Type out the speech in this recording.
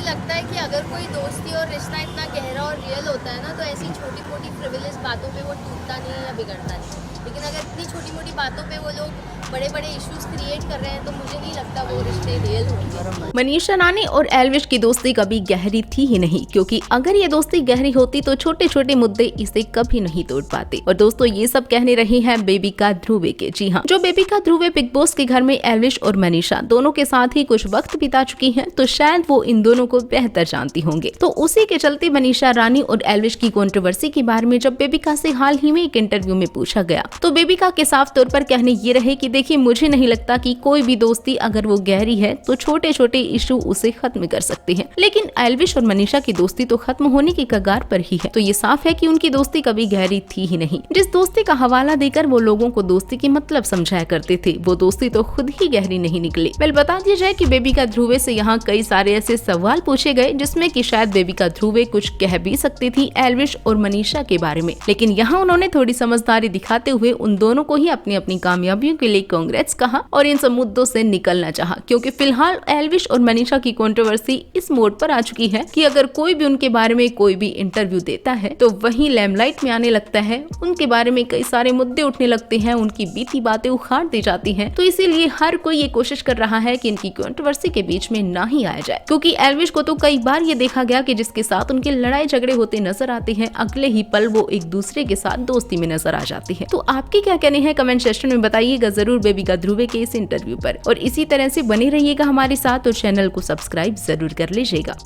लगता है कि अगर कोई दोस्ती और रिश्ता इतना गहरा और रियल होता है ना, तो ऐसी छोटी मोटी फ्रिवलेस बातों पे वो टूटता नहीं है या बिगड़ता नहीं। लेकिन अगर इतनी छोटी मोटी बातों पे वो लोग बड़े बड़े इश्यूज क्रिएट कर रहे हैं, तो मुझे नहीं लगता वो रिश्ते रियल होंगे। मनीषा रानी और एल्विश की दोस्ती कभी गहरी थी ही नहीं, क्योंकि अगर ये दोस्ती गहरी होती तो छोटे छोटे मुद्दे इसे कभी नहीं तोड़ पाते। और दोस्तों, ये सब कहने रही हैं बेबिका ध्रुवे के। जी हाँ, जो बेबिका ध्रुवे बिग बॉस के घर में एल्विश और मनीषा दोनों के साथ ही कुछ वक्त बिता चुकी हैं, तो शायद वो इन दोनों को बेहतर जानती होंगे। तो उसी के चलते मनीषा रानी और एल्विश की कंट्रोवर्सी के बारे में जब बेबिका से हाल ही में एक इंटरव्यू में पूछा गया, तो बेबिका के साफ तौर पर कहने ये रहे कि देखिए, मुझे नहीं लगता कि कोई भी दोस्ती अगर वो गहरी है तो छोटे छोटे इशू उसे खत्म कर सकते हैं। लेकिन एल्विश और मनीषा की दोस्ती तो खत्म होने की कगार पर ही है, तो ये साफ है कि उनकी दोस्ती कभी गहरी थी ही नहीं। जिस दोस्ती का हवाला देकर वो लोगों को दोस्ती की मतलब समझाया करते थे, वो दोस्ती तो खुद ही गहरी नहीं निकली। वेल, बता दिया जाए कि बेबिका ध्रुवे से यहाँ कई सारे ऐसे सवाल पूछे गए जिसमें कि शायद बेबिका ध्रुवे कुछ कह भी सकती थी एल्विश और मनीषा के बारे में, लेकिन यहाँ उन्होंने थोड़ी समझदारी दिखाते हुए उन दोनों को ही अपनी अपनी कामयाबियों के लिए कांग्रेस कहा और इन सब मुद्दों से निकलना चाहा, क्योंकि फिलहाल एल्विश और मनीषा की कंट्रोवर्सी इस मोड पर आ चुकी है कि अगर कोई भी उनके बारे में कोई भी इंटरव्यू देता है तो वहीं लैमलाइट में आने लगता है, उनके बारे में कई सारे मुद्दे उठने लगते हैं, उनकी बीती बातें उखाड़ दी जाती हैं। तो इसीलिए हर कोई ये कोशिश कर रहा है कि इनकी कंट्रोवर्सी के बीच में ना ही आया जाए, क्योंकि एल्विश को तो कई बार ये देखा गया कि जिसके साथ उनके लड़ाई झगड़े होते नजर आते हैं, अगले ही पल वो एक दूसरे के साथ दोस्ती में नजर आ जाती है। तो आपके क्या कहने हैं, कमेंट सेक्शन में बताइएगा जरूर बेबिका ध्रुवे के इस इंटरव्यू पर। और इसी तरह से बने रहिएगा हमारे साथ और चैनल को सब्सक्राइब जरूर कर लीजिएगा।